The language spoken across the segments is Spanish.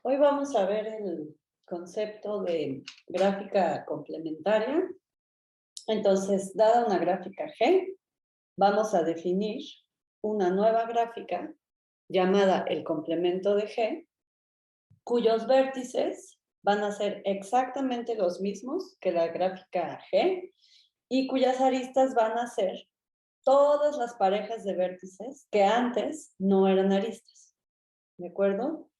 Hoy vamos a ver el concepto de gráfica complementaria. Entonces, dada una gráfica G, vamos a definir una nueva gráfica llamada el complemento de G, cuyos vértices van a ser exactamente los mismos que la gráfica G y cuyas aristas van a ser todas las parejas de vértices que antes no eran aristas. ¿De acuerdo?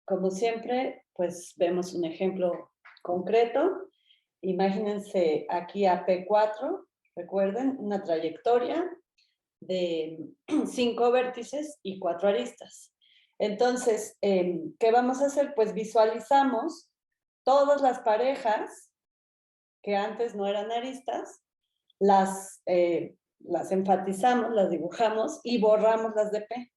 Como siempre, pues vemos un ejemplo concreto. Imagínense aquí a P4, recuerden, una trayectoria de 5 vértices y 4 aristas. Entonces, ¿qué vamos a hacer? Pues visualizamos todas las parejas que antes no eran aristas, las enfatizamos, las dibujamos y borramos las de P.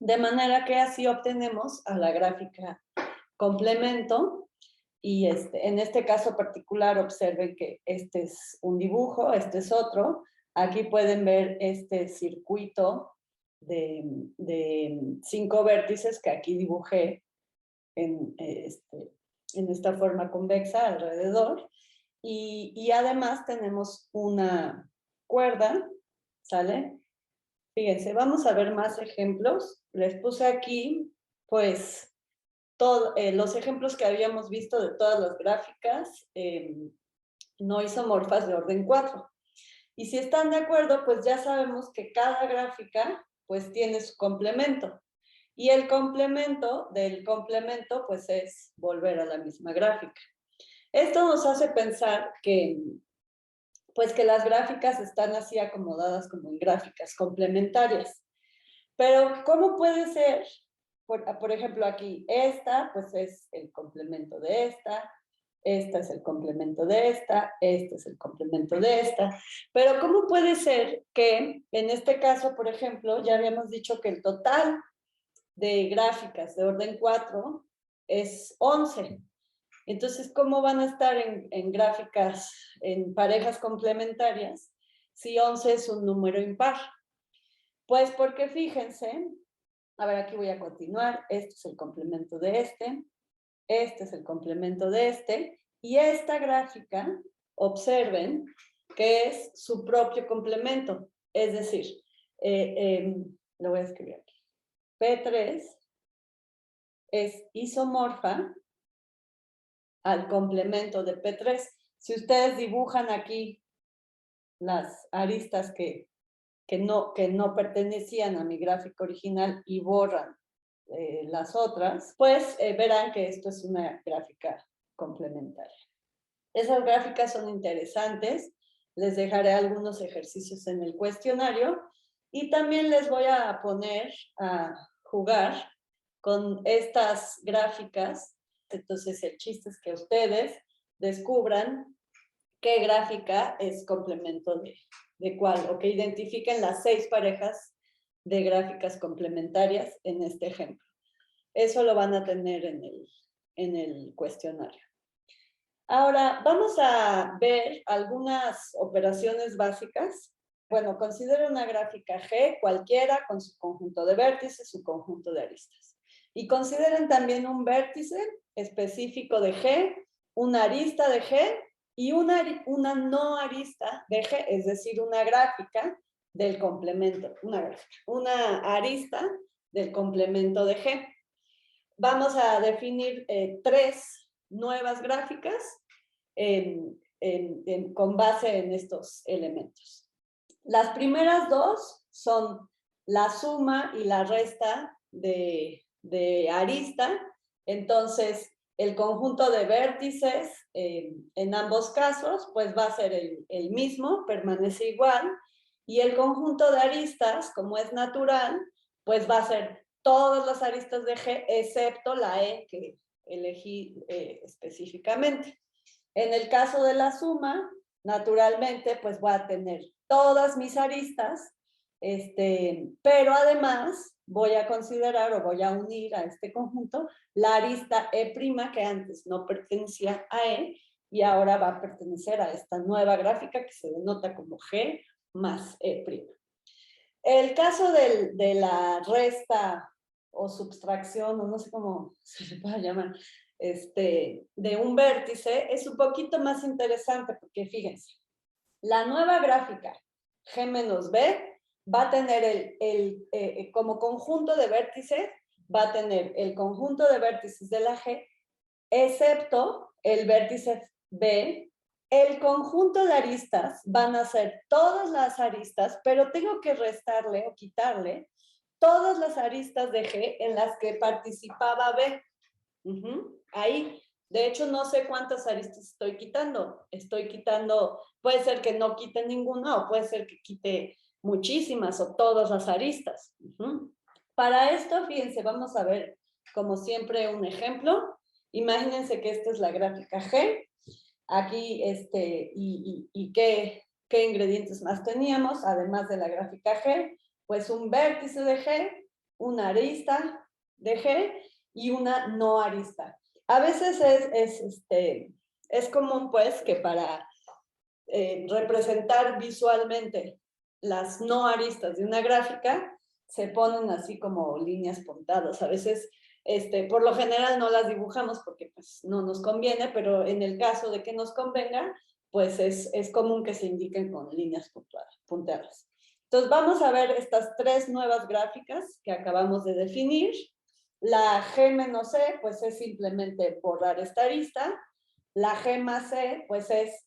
De manera que así obtenemos a la gráfica complemento y en este caso particular observen que este es un dibujo, este es otro. Aquí pueden ver este circuito de 5 vértices que aquí dibujé en esta forma convexa alrededor. Y además tenemos una cuerda, ¿sale? Fíjense, vamos a ver más ejemplos. Les puse aquí, pues, los ejemplos que habíamos visto de todas las gráficas no isomorfas de orden 4. Y si están de acuerdo, pues ya sabemos que cada gráfica, pues, tiene su complemento. Y el complemento del complemento, pues, es volver a la misma gráfica. Esto nos hace pensar que, pues, que las gráficas están así acomodadas como en gráficas complementarias. Pero, ¿cómo puede ser? Por ejemplo, aquí, esta, pues es el complemento de esta es el complemento de esta, este es el complemento de esta. Pero, ¿cómo puede ser que, en este caso, por ejemplo, ya habíamos dicho que el total de gráficas de orden 4 es 11? Entonces, ¿cómo van a estar en gráficas, en parejas complementarias, si 11 es un número impar? Pues porque fíjense, a ver, aquí voy a continuar, este es el complemento de este es el complemento de este, y esta gráfica, observen que es su propio complemento, es decir, lo voy a escribir aquí, P3 es isomorfa al complemento de P3. Si ustedes dibujan aquí las aristas que no pertenecían a mi gráfica original y borran las otras, pues verán que esto es una gráfica complementaria. Esas gráficas son interesantes, les dejaré algunos ejercicios en el cuestionario y también les voy a poner a jugar con estas gráficas. Entonces el chiste es que ustedes descubran qué gráfica es complemento de cuál, o que identifiquen las 6 parejas de gráficas complementarias en este ejemplo. Eso lo van a tener en el cuestionario. Ahora, vamos a ver algunas operaciones básicas. Bueno, considero una gráfica G cualquiera con su conjunto de vértices, su conjunto de aristas. Y consideren también un vértice específico de G, una arista de G y una no arista de G, es decir, una gráfica del complemento, una arista del complemento de G. Vamos a definir 3 nuevas gráficas con base en estos elementos. Las primeras 2 son la suma y la resta de arista. Entonces, el conjunto de vértices en ambos casos, pues va a ser el mismo, permanece igual, y el conjunto de aristas, como es natural, pues va a ser todas las aristas de G, excepto la E que elegí específicamente. En el caso de la suma, naturalmente, pues voy a tener todas mis aristas, pero además voy a considerar o voy a unir a este conjunto la arista E' que antes no pertenecía a E y ahora va a pertenecer a esta nueva gráfica que se denota como G más E'. El caso de la resta o subtracción, o no sé cómo se le puede llamar, de un vértice, es un poquito más interesante porque fíjense, la nueva gráfica G menos B va a tener como conjunto de vértices, va a tener el conjunto de vértices de la G, excepto el vértice B. El conjunto de aristas van a ser todas las aristas, pero tengo que restarle o quitarle todas las aristas de G en las que participaba B. Ahí, de hecho, no sé cuántas aristas estoy quitando. Estoy quitando, puede ser que no quite ninguna o puede ser que quite muchísimas o todas las aristas. Para esto, fíjense, vamos a ver, como siempre, un ejemplo. Imagínense que esta es la gráfica G. Aquí, y qué ingredientes más teníamos, además de la gráfica G, pues un vértice de G, una arista de G y una no arista. A veces es común, pues, que para representar visualmente las no aristas de una gráfica, se ponen así como líneas puntadas. A veces, por lo general no las dibujamos porque pues, no nos conviene, pero en el caso de que nos convenga, pues es común que se indiquen con líneas punteadas. Entonces vamos a ver estas tres nuevas gráficas que acabamos de definir. La G menos C, pues es simplemente borrar esta arista. La G más C, pues es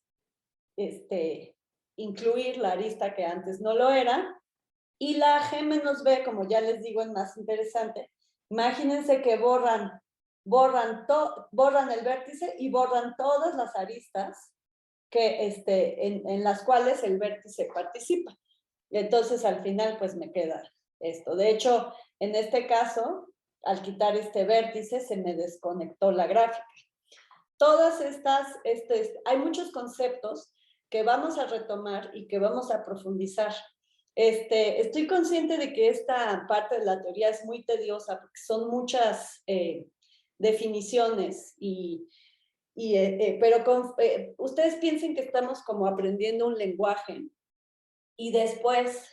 incluir la arista que antes no lo era. Y la G menos B, como ya les digo, es más interesante. Imagínense que borran el vértice y borran todas las aristas que, en las cuales el vértice participa. Entonces, al final, pues me queda esto. De hecho, en este caso, al quitar este vértice, se me desconectó la gráfica. Todas estas, hay muchos conceptos que vamos a retomar y que vamos a profundizar. Estoy consciente de que esta parte de la teoría es muy tediosa porque son muchas definiciones pero ustedes piensen que estamos como aprendiendo un lenguaje y después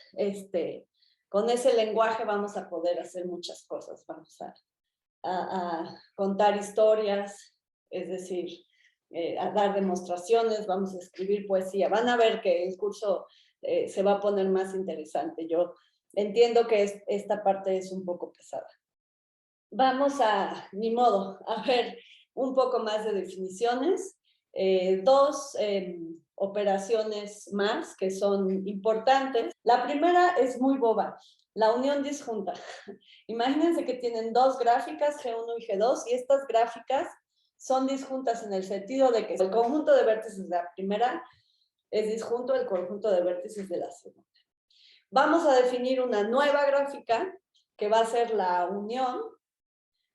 con ese lenguaje vamos a poder hacer muchas cosas. Vamos a contar historias, es decir, a dar demostraciones, vamos a escribir poesía. Van a ver que el curso se va a poner más interesante. Yo entiendo que esta parte es un poco pesada. Vamos ni modo, a ver un poco más de definiciones. Dos operaciones más que son importantes. La primera es muy boba, la unión disjunta. Imagínense que tienen dos gráficas, G1 y G2, y estas gráficas son disjuntas en el sentido de que el conjunto de vértices de la primera es disjunto del conjunto de vértices de la segunda. Vamos a definir una nueva gráfica que va a ser la unión,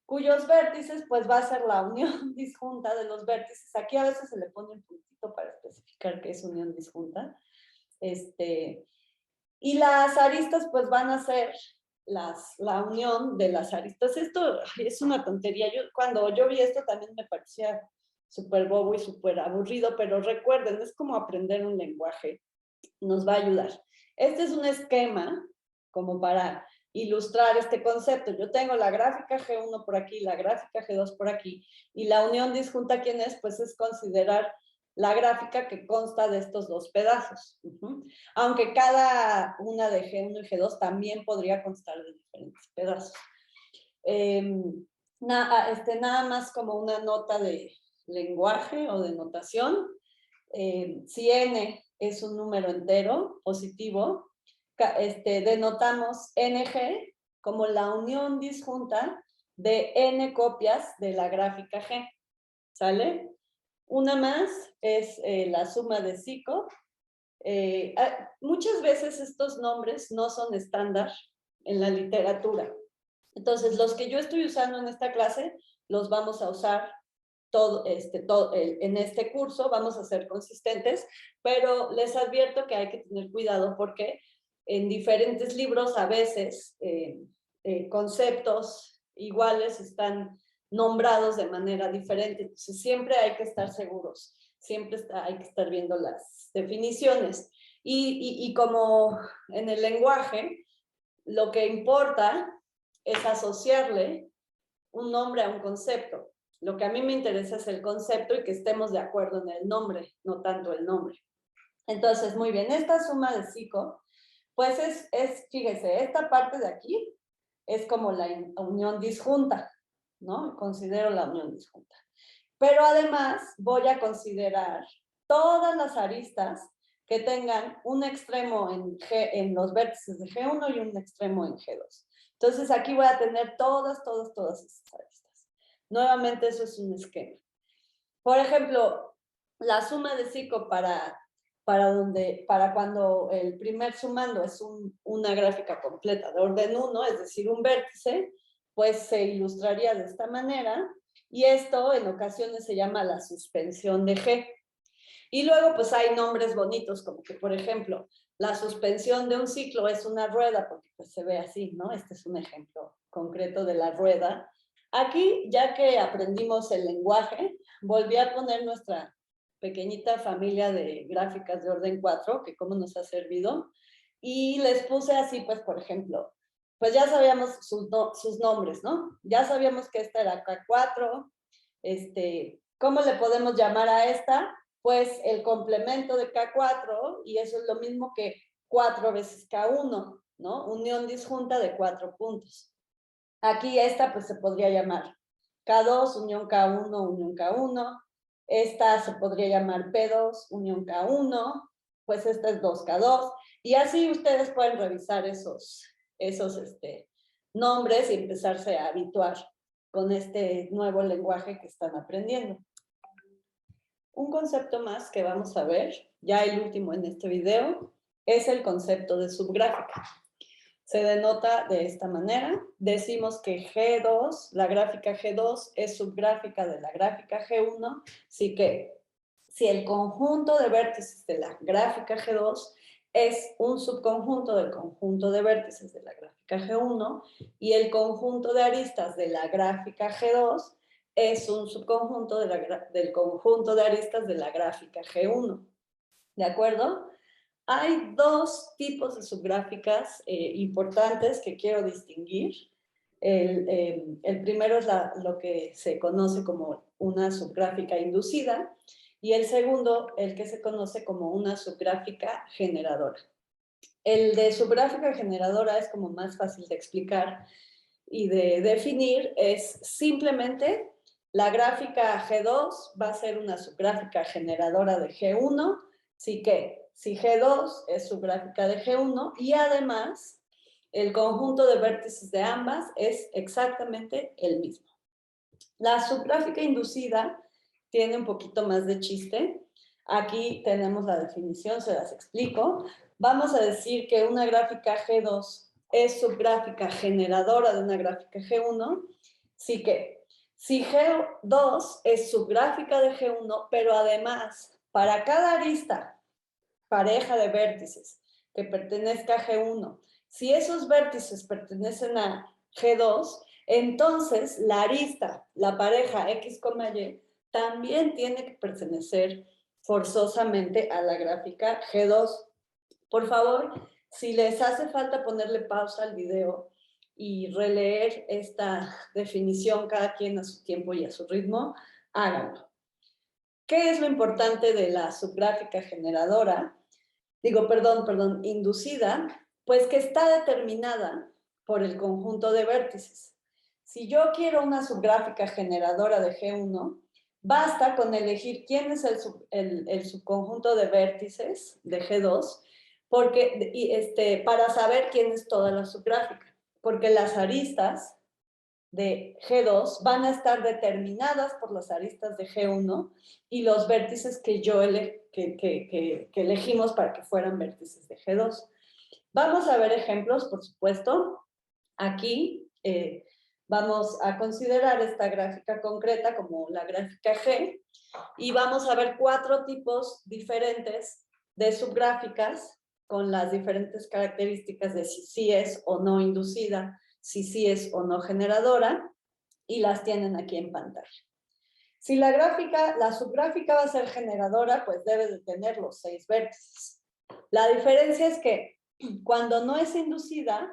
cuyos vértices pues va a ser la unión disjunta de los vértices. Aquí a veces se le pone un puntito para especificar qué es unión disjunta. Y las aristas pues van a ser la unión de las aristas. Esto es una tontería. Cuando yo vi esto también me parecía súper bobo y súper aburrido, pero recuerden, es como aprender un lenguaje. Nos va a ayudar. Este es un esquema como para ilustrar este concepto. Yo tengo la gráfica G1 por aquí, la gráfica G2 por aquí, y la unión disjunta, ¿quién es? Pues es considerar la gráfica que consta de estos dos pedazos. Aunque cada una de G1 y G2 también podría constar de diferentes pedazos. Nada más como una nota de lenguaje o de notación. Si n es un número entero positivo, denotamos ng como la unión disjunta de n copias de la gráfica G. ¿Sale? Una más es la suma de psico. Muchas veces estos nombres no son estándar en la literatura. Entonces, los que yo estoy usando en esta clase, los vamos a usar en este curso. Vamos a ser consistentes, pero les advierto que hay que tener cuidado porque en diferentes libros a veces conceptos iguales están nombrados de manera diferente. Entonces, siempre hay que estar seguros, siempre hay que estar viendo las definiciones. Y como en el lenguaje, lo que importa es asociarle un nombre a un concepto. Lo que a mí me interesa es el concepto y que estemos de acuerdo en el nombre, no tanto el nombre. Entonces, muy bien, esta suma de psico, pues fíjese, esta parte de aquí es como la unión disjunta, ¿no? Considero la unión disjunta. Pero además voy a considerar todas las aristas que tengan un extremo en los vértices de G1 y un extremo en G2. Entonces aquí voy a tener todas esas aristas. Nuevamente eso es un esquema. Por ejemplo, la suma de psico para cuando el primer sumando es una gráfica completa de orden 1, es decir, un vértice, pues se ilustraría de esta manera, y esto en ocasiones se llama la suspensión de G. Y luego pues hay nombres bonitos, como que por ejemplo, la suspensión de un ciclo es una rueda, porque pues se ve así, ¿no? Este es un ejemplo concreto de la rueda. Aquí, ya que aprendimos el lenguaje, volví a poner nuestra pequeñita familia de gráficas de orden 4, que cómo nos ha servido, y les puse así, pues, por ejemplo, pues ya sabíamos sus nombres, ¿no? Ya sabíamos que esta era K4, ¿cómo le podemos llamar a esta? Pues el complemento de K4, y eso es lo mismo que 4 veces K1, ¿no? Unión disjunta de 4 puntos. Aquí esta pues se podría llamar K2, unión K1, unión K1. Esta se podría llamar P2, unión K1. Pues esta es 2K2. Y así ustedes pueden revisar esos nombres y empezarse a habituar con este nuevo lenguaje que están aprendiendo. Un concepto más que vamos a ver, ya el último en este video, es el concepto de subgráfica. Se denota de esta manera. Decimos que G2, la gráfica G2 es subgráfica de la gráfica G1, así que si el conjunto de vértices de la gráfica G2 es un subconjunto del conjunto de vértices de la gráfica G1 y el conjunto de aristas de la gráfica G2 es un subconjunto del conjunto de aristas de la gráfica G1. ¿De acuerdo? Hay dos tipos de subgráficas importantes que quiero distinguir. El primero es lo que se conoce como una subgráfica inducida y el segundo, el que se conoce como una subgráfica generadora. El de subgráfica generadora es como más fácil de explicar y de definir, es simplemente la gráfica G2 va a ser una subgráfica generadora de G1, así que si G2 es subgráfica de G1 y además el conjunto de vértices de ambas es exactamente el mismo. La subgráfica inducida tiene un poquito más de chiste. Aquí tenemos la definición, se las explico. Vamos a decir que una gráfica G2 es subgráfica generadora de una gráfica G1, así que si G2 es subgráfica de G1, pero además para cada arista pareja de vértices que pertenezca a G1, si esos vértices pertenecen a G2, entonces la arista, la pareja X, Y, también tiene que pertenecer forzosamente a la gráfica G2. Por favor, si les hace falta ponerle pausa al video y releer esta definición cada quien a su tiempo y a su ritmo, háganlo. ¿Qué es lo importante de la subgráfica generadora? Inducida, pues que está determinada por el conjunto de vértices. Si yo quiero una subgráfica generadora de G1, basta con elegir quién es el subconjunto de vértices de G2 para saber quién es toda la subgráfica, porque las aristas de G2 van a estar determinadas por las aristas de G1 y los vértices que elegimos para que fueran vértices de G2. Vamos a ver ejemplos, por supuesto. Aquí vamos a considerar esta gráfica concreta como la gráfica G y vamos a ver 4 tipos diferentes de subgráficas con las diferentes características de si sí es o no inducida, si sí es o no generadora, y las tienen aquí en pantalla. Si la subgráfica va a ser generadora, pues debe de tener los 6 vértices. La diferencia es que cuando no es inducida,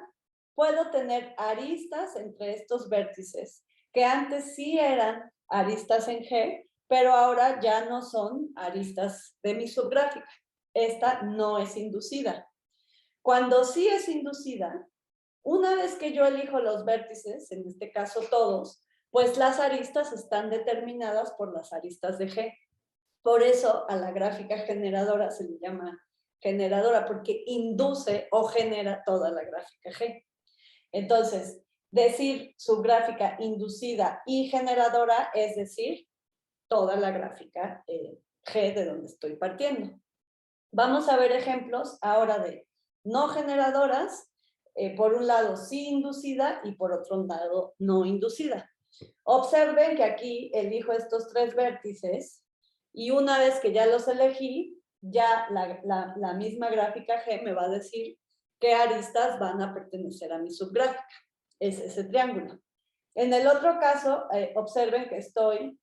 puedo tener aristas entre estos vértices, que antes sí eran aristas en G, pero ahora ya no son aristas de mi subgráfica. Esta no es inducida. Cuando sí es inducida, una vez que yo elijo los vértices, en este caso todos, pues las aristas están determinadas por las aristas de G. Por eso a la gráfica generadora se le llama generadora, porque induce o genera toda la gráfica G. Entonces, decir subgráfica inducida y generadora es decir toda la gráfica G de donde estoy partiendo. Vamos a ver ejemplos ahora de no generadoras, por un lado sí inducida y por otro lado no inducida. Observen que aquí elijo estos tres vértices y una vez que ya los elegí, ya la misma gráfica G me va a decir qué aristas van a pertenecer a mi subgráfica. Es ese triángulo. En el otro caso, observen que estoy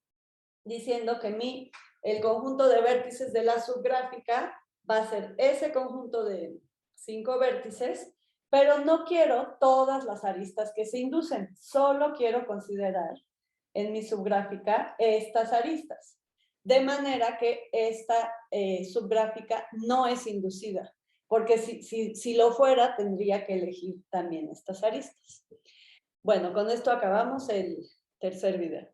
diciendo que el conjunto de vértices de la subgráfica va a ser ese conjunto de 5 vértices, pero no quiero todas las aristas que se inducen, solo quiero considerar en mi subgráfica estas aristas. De manera que esta subgráfica no es inducida, porque si lo fuera, tendría que elegir también estas aristas. Bueno, con esto acabamos el tercer video.